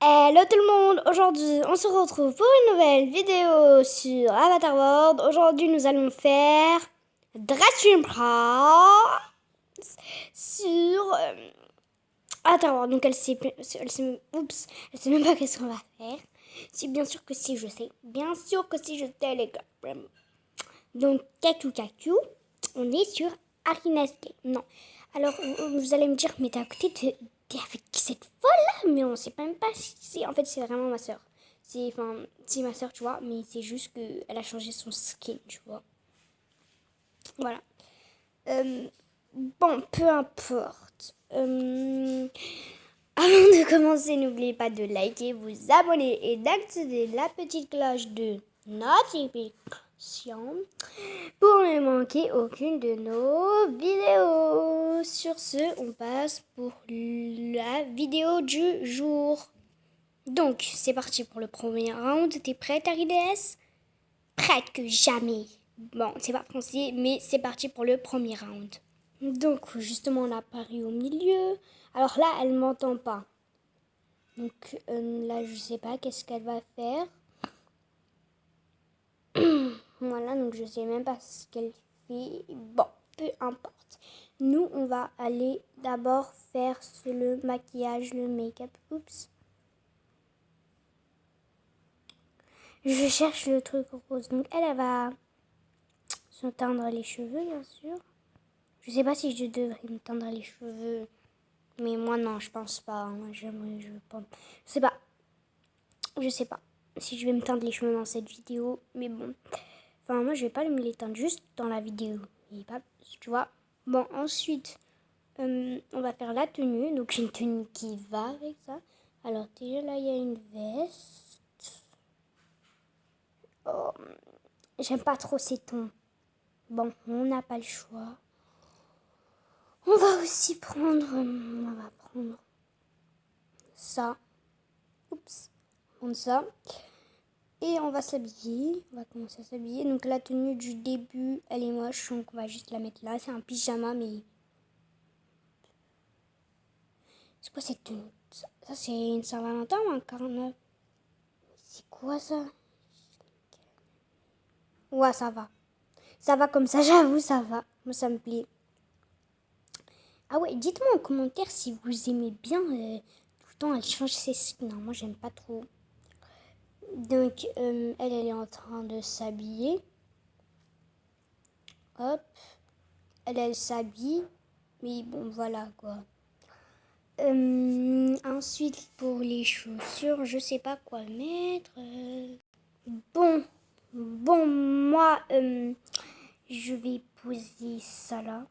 Hello tout le monde, aujourd'hui on se retrouve pour une nouvelle vidéo sur Avatar World. Aujourd'hui nous allons faire Dressing Prize sur Avatar World. Donc elle sait même pas qu'est-ce qu'on va faire. Si, bien sûr que si je sais, les gars. Donc Kaku, on est sur Arina's Game. Non, alors vous allez me dire, mais t'es à côté t'es avec qui cette folle là? Mais on sait même pas si en fait c'est vraiment ma soeur. C'est ma soeur, tu vois, mais c'est juste qu'elle a changé son skin, tu vois. Voilà. Bon, peu importe. Avant de commencer, n'oubliez pas de liker, vous abonner et d'activer la petite cloche de notification pour ne manquer aucune de nos vidéos. Sur ce, on passe pour la vidéo du jour. Donc, c'est parti pour le premier round. T'es prête, Arides? Prête que jamais. Bon, c'est pas français, mais c'est parti pour le premier round. Donc, justement, on a Paris au milieu. Alors là, elle m'entend pas. Donc là, je sais pas qu'est-ce qu'elle va faire. Voilà, donc je sais même pas ce qu'elle fait. Bon, peu importe. Nous, on va aller d'abord faire le maquillage, le make-up. Oups. Je cherche le truc rose. Donc elle va se teindre les cheveux, bien sûr. Je sais pas si je devrais me teindre les cheveux. Mais moi, non, je pense pas. Moi, je pense. Je sais pas si je vais me teindre les cheveux dans cette vidéo. Mais bon. Enfin, moi, je vais pas me les teindre juste dans la vidéo. Et pas, tu vois. Bon, ensuite, on va faire la tenue. Donc, une tenue qui va avec ça. Alors, déjà, là, il y a une veste. Oh, j'aime pas trop ces tons. Bon, on n'a pas le choix. On va aussi prendre... on va prendre ça. Oups. Prendre ça. Et on va s'habiller. On va commencer à s'habiller. Donc, la tenue du début, elle est moche. Donc, on va juste la mettre là. C'est un pyjama, mais... C'est quoi cette tenue? Ça c'est une Saint-Valentin ou un 49? C'est quoi ça? Ouais, ça va. Ça va comme ça, j'avoue, ça va. Moi, ça me plaît. Ah ouais, dites-moi en commentaire si vous aimez bien tout le temps elle change ses skins. Non, moi, j'aime pas trop. Donc, elle est en train de s'habiller. Hop. Elle s'habille. Mais bon, voilà, quoi. Ensuite, pour les chaussures, je sais pas quoi mettre. Bon, moi, je vais poser ça là.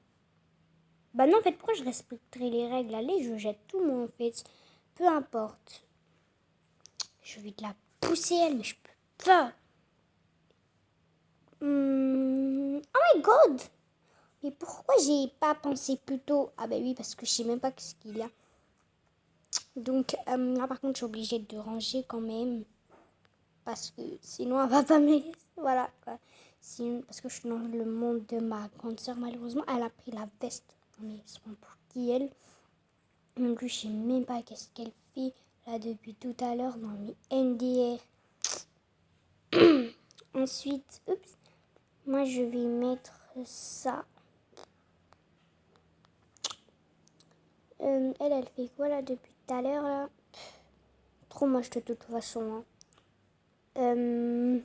Bah non, en fait, pourquoi je respecterai les règles? Allez, je jette tout, moi, en fait. Peu importe. Je vais de la pousser, elle, mais je peux pas. Oh my god! Mais pourquoi j'ai pas pensé plus tôt? Ah bah oui, parce que je sais même pas ce qu'il y a. Donc, là, par contre, je suis obligée de ranger quand même. Parce que sinon, elle va pas me... Voilà, quoi. Parce que je suis dans le monde de ma grande sœur, malheureusement. Elle a pris la veste. Mais c'est pour qui elle. Donc, je sais même pas qu'est-ce qu'elle fait là depuis tout à l'heure dans mes NDR. Ensuite, oups, moi je vais mettre ça. Elle fait quoi là depuis tout à l'heure là? Trop moche de toute façon. Hein.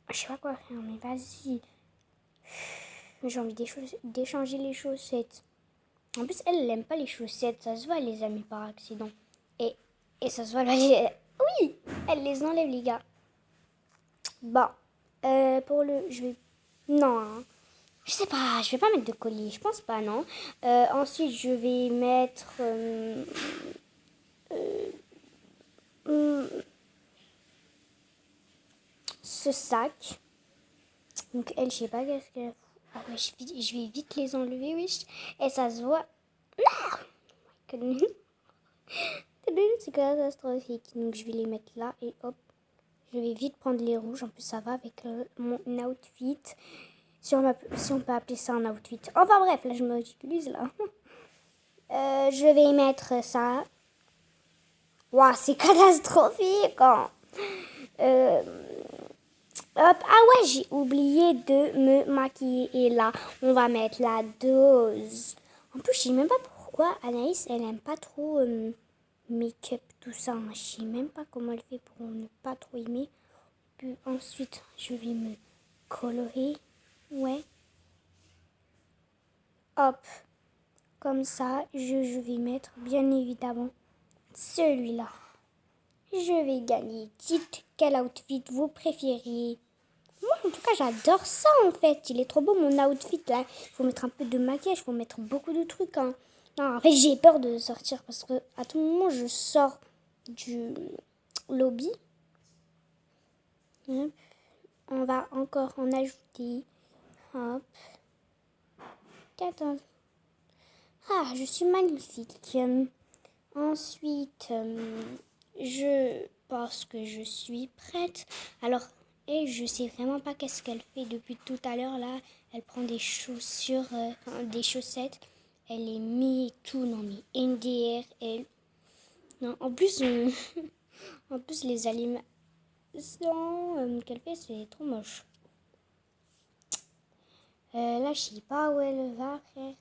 Je sais pas quoi faire, mais vas-y. J'ai envie d'échanger les chaussettes. En plus, elle n'aime pas les chaussettes. Ça se voit, elle les a mis par accident. Et ça se voit, oui, elle les enlève, les gars. Bon, pour le... Je vais... Non, hein. Je sais pas, je vais pas mettre de collier. Je pense pas, non. Ensuite, je vais mettre... ce sac. Donc, elle, je sais pas qu'est-ce qu'elle... Ah ouais, je vais vite les enlever, oui. Et ça se voit... Non. C'est catastrophique. Donc, je vais les mettre là et hop. Je vais vite prendre les rouges. En plus, ça va avec mon outfit. Si on peut appeler ça un outfit. Enfin bref, là, je me ridiculise là. Je vais y mettre ça. Waouh, c'est catastrophique, hein. Hop. Ah ouais, j'ai oublié de me maquiller. Et là, on va mettre la dose. En plus, je sais même pas pourquoi Anaïs, elle aime pas trop make-up, tout ça. Je sais même pas comment elle fait pour ne pas trop aimer. Puis ensuite, je vais me colorer. Ouais. Hop. Comme ça, je vais mettre, bien évidemment, celui-là. Je vais gagner. Dites quel outfit vous préférez. Moi, en tout cas, j'adore ça, en fait. Il est trop beau, mon outfit, là. Il faut mettre un peu de maquillage, il faut mettre beaucoup de trucs, hein. Non, en fait, j'ai peur de sortir parce que à tout moment, je sors du lobby. Hop. On va encore en ajouter. Hop. 14. Ah, je suis magnifique. Ensuite, je pense que je suis prête. Alors, et je sais vraiment pas qu'est-ce qu'elle fait depuis tout à l'heure là. Elle prend des chaussures, des chaussettes. Elle les met et tout. Non mais NDR, elle. Non, en plus, en plus les animations qu'elle fait, c'est trop moche. Là, je sais pas où elle va, frère.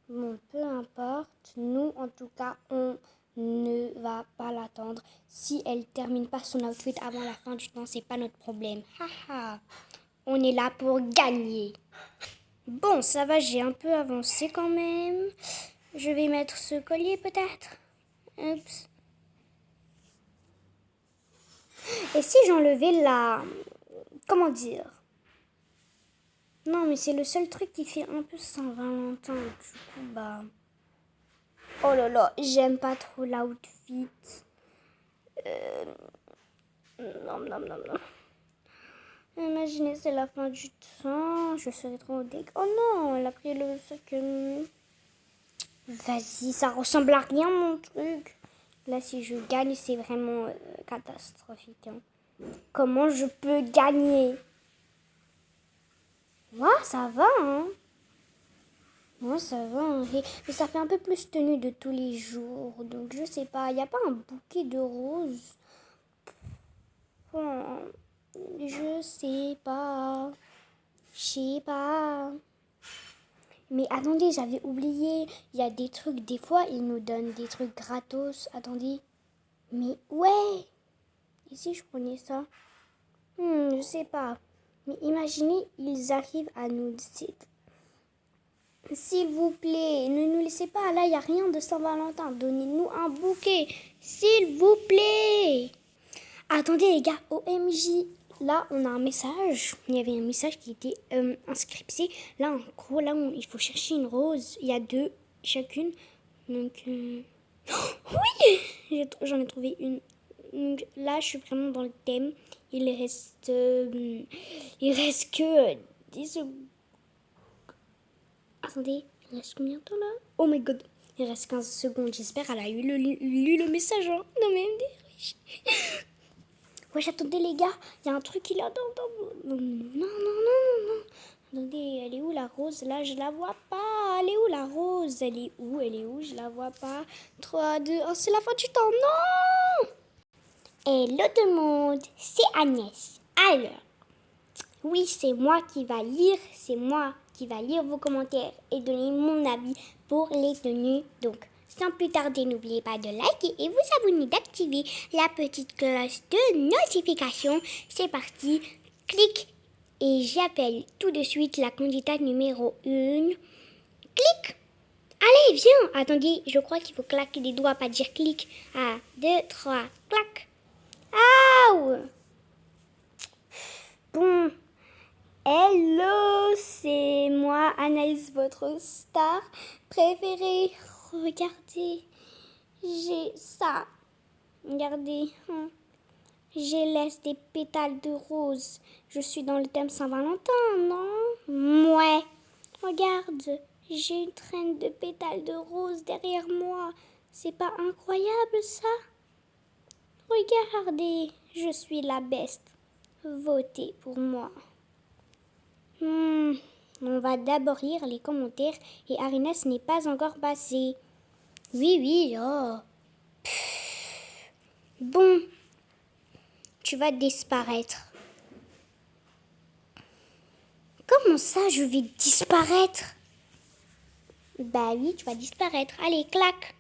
Bon, peu importe. Nous, en tout cas, on ne va pas l'attendre. Si elle termine pas son outfit avant la fin du temps, c'est pas notre problème. Haha. On est là pour gagner. Bon, ça va, j'ai un peu avancé quand même. Je vais mettre ce collier peut-être. Oups. Et si j'enlevais la... Comment dire? Non, mais c'est le seul truc qui fait un peu Saint-Valentin. Du coup, bah... Oh là là, j'aime pas trop l'outfit. Non, non, non, non. Imaginez, c'est la fin du temps. Je serais trop dégueu. Oh non, elle a pris le sac. Vas-y, ça ressemble à rien, mon truc. Là, si je gagne, c'est vraiment catastrophique, hein. Comment je peux gagner? Ouais, ça va, hein. Ouais, ça va, hein. Mais ça fait un peu plus tenue de tous les jours. Donc, je sais pas. Il n'y a pas un bouquet de roses? Bon, je sais pas. Je sais pas. Mais attendez, j'avais oublié. Il y a des trucs, des fois, ils nous donnent des trucs gratos. Attendez. Mais ouais. Et si je prenais ça? Je sais pas. Mais imaginez, ils arrivent à nous dire, s'il vous plaît, ne nous laissez pas. Là, il n'y a rien de Saint-Valentin. Donnez-nous un bouquet. S'il vous plaît. Attendez, les gars. OMJ. Là, on a un message. Il y avait un message qui était inscripté. Là, en gros, là, il faut chercher une rose. Il y a 2 chacune. Donc, oui, j'en ai trouvé une. Donc, là, je suis vraiment dans le thème. Il reste que 10 secondes. Attendez, il reste combien de temps là? Oh my god, il reste 15 secondes. J'espère qu'elle a lu le message. Hein. Non mais MD. Ouais, attendez les gars, il y a un truc qui est là. Non, non, non, non, non. Attendez, elle est où la rose? Là, je la vois pas. Elle est où la rose? Elle est où? Elle est où? Je la vois pas. 3, 2, 1, c'est la fin du temps. Non! Hello tout le monde, c'est Agnès. Alors, oui, c'est moi qui va lire, vos commentaires et donner mon avis pour les tenues. Donc, sans plus tarder, n'oubliez pas de liker et vous abonner, d'activer la petite cloche de notification. C'est parti, clique et j'appelle tout de suite la candidate numéro 1. Clique. Allez, viens. Attendez, je crois qu'il faut claquer des doigts, pas dire clique. 1, 2, 3, clac. Aouh. Bon. Hello, c'est moi, Anaïs, votre star préférée. Regardez, j'ai ça. Regardez, j'ai laisse des pétales de rose. Je suis dans le thème Saint-Valentin, non? Ouais. Regarde, j'ai une traîne de pétales de rose derrière moi. C'est pas incroyable, ça? Regardez, je suis la best. Votez pour moi. On va d'abord lire les commentaires et Arina, ce n'est pas encore passé. Oui, oui, oh. Bon, tu vas disparaître. Comment ça, je vais disparaître? Bah oui, tu vas disparaître. Allez, clac.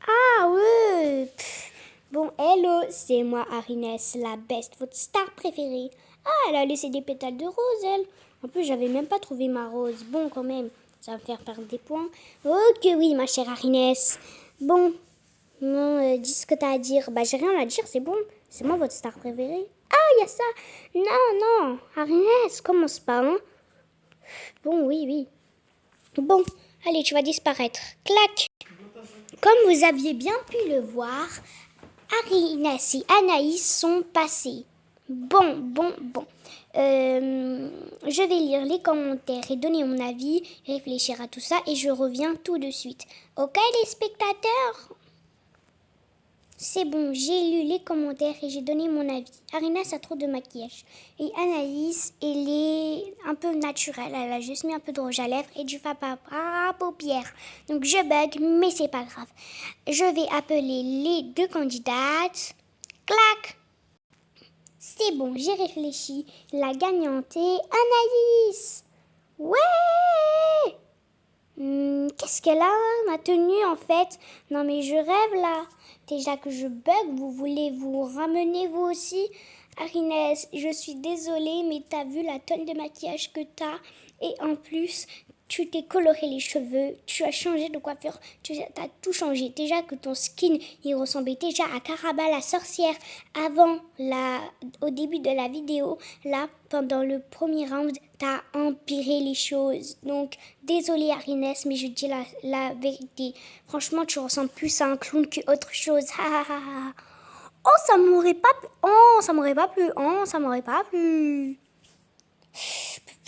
Ah ouais. Bon, hello, c'est moi, Arinès, la best, votre star préférée. Ah, elle a laissé des pétales de rose, elle. En plus, j'avais même pas trouvé ma rose. Bon, quand même, ça va me faire perdre des points. Ok, oui, ma chère Arinès. Bon, non, dis ce que t'as à dire. Bah, j'ai rien à dire, c'est bon. C'est moi votre star préférée. Ah, il y a ça. Non, non, Arinès, commence pas, hein. Bon, oui, oui. Bon, allez, tu vas disparaître. Clac. Comme vous aviez bien pu le voir, Arinès et Anaïs sont passés. Bon. Je vais lire les commentaires et donner mon avis, réfléchir à tout ça et je reviens tout de suite. Ok les spectateurs? C'est bon, j'ai lu les commentaires et j'ai donné mon avis. Arinès a trop de maquillage. Et Anaïs, elle est un peu naturelle. Elle a juste mis un peu de rouge à lèvres et du fard à paupières. Donc je bug, mais c'est pas grave. Je vais appeler les deux candidates. Clac! C'est bon, j'ai réfléchi. La gagnante est Anaïs. Ouais! Qu'est-ce qu'elle a, ma tenue, en fait? Non, mais je rêve, là. Déjà que je bug, vous voulez vous ramener, vous aussi? Arinès, je suis désolée, mais t'as vu la tonne de maquillage que t'as? Et en plus, tu t'es coloré les cheveux, tu as changé de coiffure, tu as tout changé. Déjà que ton skin, il ressemblait déjà à Caraba la sorcière au début de la vidéo. Là, pendant le premier round, t'as empiré les choses. Donc, désolée Arinès, mais je dis la vérité. Franchement, tu ressembles plus à un clown qu'autre chose. Oh, ça m'aurait pas plu. Oh, ça m'aurait pas plu. Oh, ça m'aurait pas plu.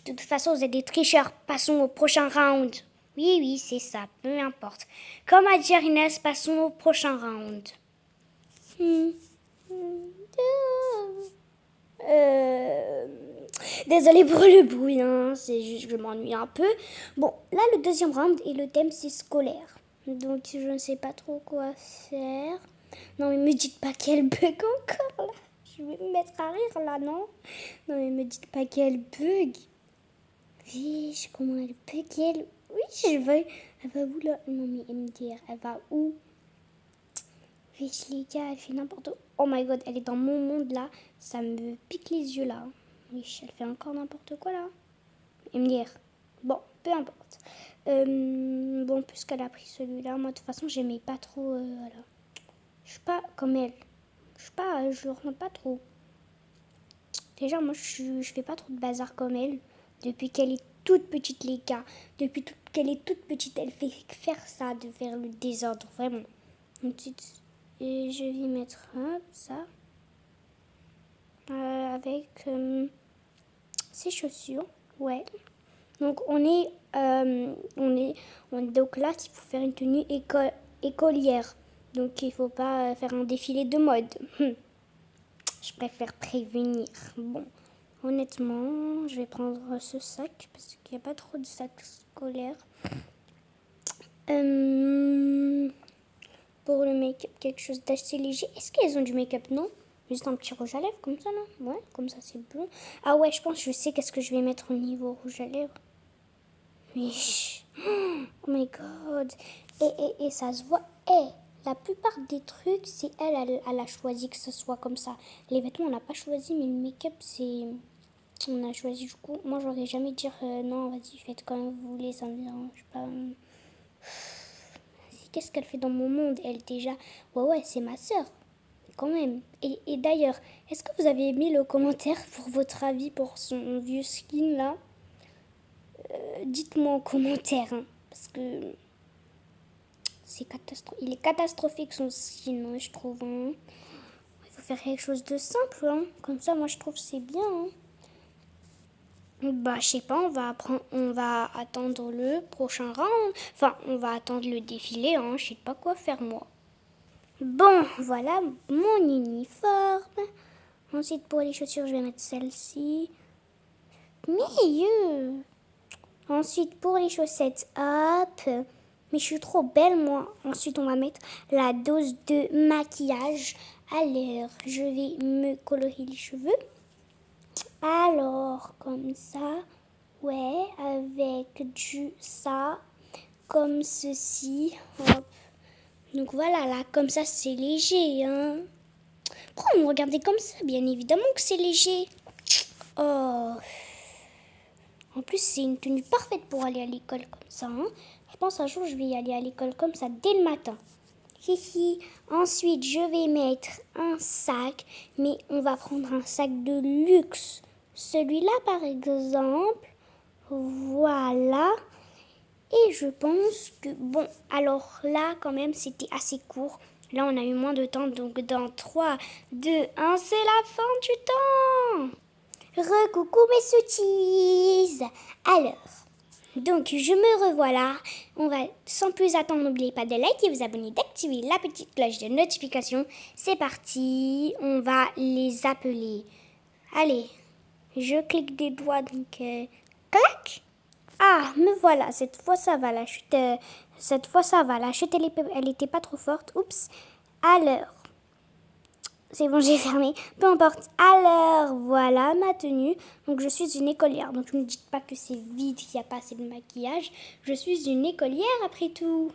De toute façon, vous êtes des tricheurs. Passons au prochain round. Oui, c'est ça. Peu importe. Comme a dit Arinès, passons au prochain round. Désolée pour le bruit, hein. C'est juste que je m'ennuie un peu. Bon, là, le deuxième round et le thème, c'est scolaire. Donc, je ne sais pas trop quoi faire. Non, mais me dites pas qu'elle bug encore, là. Je vais me mettre à rire, là, non? Non, mais me dites pas qu'elle bug. Oui, comment elle bug, elle? Oui, je vais. Elle va où, là? Non, mais MDR, elle va où? Oui, les gars, elle fait n'importe quoi. Oh my god, elle est dans mon monde, là. Ça me pique les yeux, là. Oui, elle fait encore n'importe quoi, là. MDR. Bon, peu importe. Bon, puisqu'elle a pris celui-là, moi, de toute façon, j'aimais pas trop, voilà. Je suis pas comme elle. Je le rends pas trop. Déjà, moi, je fais pas trop de bazar comme elle. Depuis qu'elle est toute petite, les gars. Qu'elle est toute petite, elle fait faire ça, de faire le désordre, vraiment. Ensuite, et je vais mettre ça. Avec ses chaussures, ouais. Donc, donc là, il faut faire une tenue écolière. Donc, il faut pas faire un défilé de mode. Je préfère prévenir. Bon, honnêtement, je vais prendre ce sac parce qu'il n'y a pas trop de sacs scolaires. Pour le make-up, quelque chose d'assez léger. Est-ce qu'elles ont du make-up? Non. Juste un petit rouge à lèvres comme ça, non? Ouais, comme ça c'est bleu. Ah ouais, je pense que je sais qu'est-ce que je vais mettre au niveau rouge à lèvres. Mais... Oh my god. Et ça se voit. La plupart des trucs, c'est elle a choisi que ce soit comme ça. Les vêtements, on n'a pas choisi, mais le make-up, c'est... On a choisi du coup. Moi, j'aurais jamais dire non, vas-y, faites comme vous voulez, ça me dérange pas. Qu'est-ce qu'elle fait dans mon monde, elle, déjà? Ouais, c'est ma sœur, quand même. Et d'ailleurs, est-ce que vous avez mis le commentaire pour votre avis pour son vieux skin, là? Dites-moi en commentaire, hein, parce que il est catastrophique son skin, hein, je trouve. Hein. Il faut faire quelque chose de simple, hein. Comme ça, moi, je trouve que c'est bien. Hein. Bah, je sais pas, on va attendre le prochain round. Enfin, on va attendre le défilé, hein. Je sais pas quoi faire, moi. Bon, voilà mon uniforme. Ensuite, pour les chaussures, je vais mettre celle-ci. Mieux. Ensuite, pour les chaussettes, hop. Mais je suis trop belle, moi. Ensuite, on va mettre la dose de maquillage. Alors, je vais me colorer les cheveux. Alors, comme ça. Ouais, avec du ça. Comme ceci. Hop. Donc voilà, là, comme ça, c'est léger, hein. Pourquoi vous me regardez comme ça? Bien évidemment que c'est léger. Oh. En plus, c'est une tenue parfaite pour aller à l'école comme ça, hein. Je pense un jour, je vais y aller à l'école comme ça dès le matin. Hihi. Ensuite, je vais mettre un sac, mais on va prendre un sac de luxe. Celui-là, par exemple. Voilà. Et je pense que, bon, alors là, quand même, c'était assez court. Là, on a eu moins de temps, donc dans 3, 2, 1, c'est la fin du temps. Recoucou mes sottises. Alors, donc je me revoilà. On va sans plus attendre, n'oubliez pas de liker, vous abonner, d'activer la petite cloche de notification. C'est parti, on va les appeler. Allez, je clique des doigts, donc clac. Ah, me voilà, cette fois ça va, la chute, elle était pas trop forte. Oups. Alors, c'est bon, j'ai fermé. Peu importe. Alors, voilà ma tenue. Donc, je suis une écolière. Donc, ne me dites pas que c'est vide, qu'il n'y a pas assez de maquillage. Je suis une écolière après tout.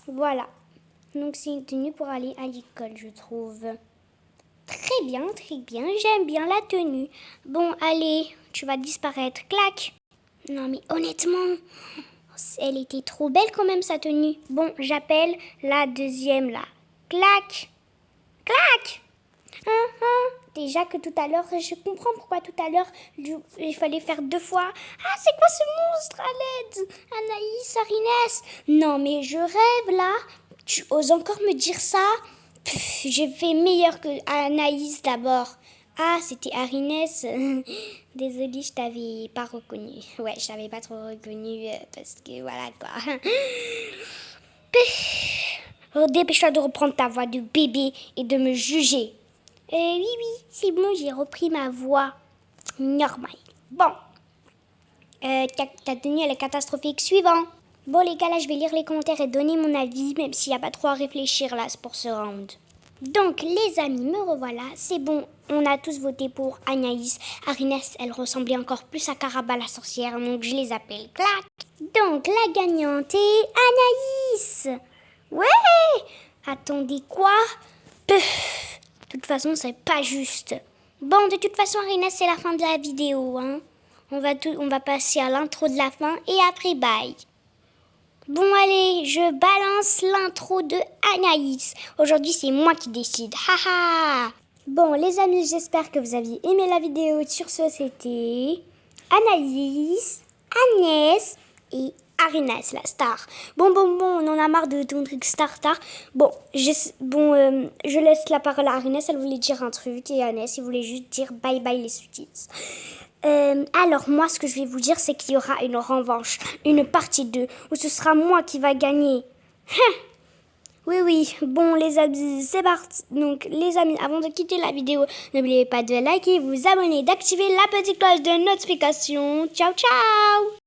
Voilà. Donc, c'est une tenue pour aller à l'école, je trouve. Très bien, très bien. J'aime bien la tenue. Bon, allez, tu vas disparaître. Clac. Non, mais honnêtement, elle était trop belle quand même, sa tenue. Bon, j'appelle la deuxième, là. Clac. Clac. Déjà que tout à l'heure, je comprends pourquoi tout à l'heure, il fallait faire 2 fois. Ah, c'est quoi ce monstre à l'aide? Anaïs, Arinès. Non, mais je rêve là. Tu oses encore me dire ça? J'ai fait meilleur que Anaïs d'abord. Ah, c'était Arinès. Désolée, je t'avais pas reconnu. Ouais, je t'avais pas trop reconnu parce que voilà quoi. Dépêche-toi de reprendre ta voix de bébé et de me juger. Oui, c'est bon, j'ai repris ma voix normale. Bon, ta tenue, elle est catastrophique. Suivant. Bon, les gars, là, je vais lire les commentaires et donner mon avis, même s'il n'y a pas trop à réfléchir, là, pour ce round. Donc, les amis, me revoilà. C'est bon, on a tous voté pour Anaïs. Arinès, elle ressemblait encore plus à Caraba la sorcière, donc je les appelle. Clac. Donc, la gagnante est Anaïs. Ouais. Attendez, quoi? De toute façon, c'est pas juste. Bon, de toute façon, Arinès, c'est la fin de la vidéo, hein. On va passer à l'intro de la fin et après, bye. Bon, allez, je balance l'intro de Anaïs. Aujourd'hui, c'est moi qui décide. Haha. Bon, les amis, j'espère que vous aviez aimé la vidéo. Sur ce, c'était Anaïs, Agnès et Arinès, la star. Bon, on en a marre de ton truc star. Bon, je laisse la parole à Arinès. Elle voulait dire un truc et Agnès, il voulait juste dire bye bye les sweeties. Alors moi, ce que je vais vous dire, c'est qu'il y aura une revanche, une partie 2, où ce sera moi qui va gagner. Oui, bon les amis, c'est parti. Donc les amis, avant de quitter la vidéo, n'oubliez pas de liker, vous abonner, d'activer la petite cloche de notification. Ciao, ciao.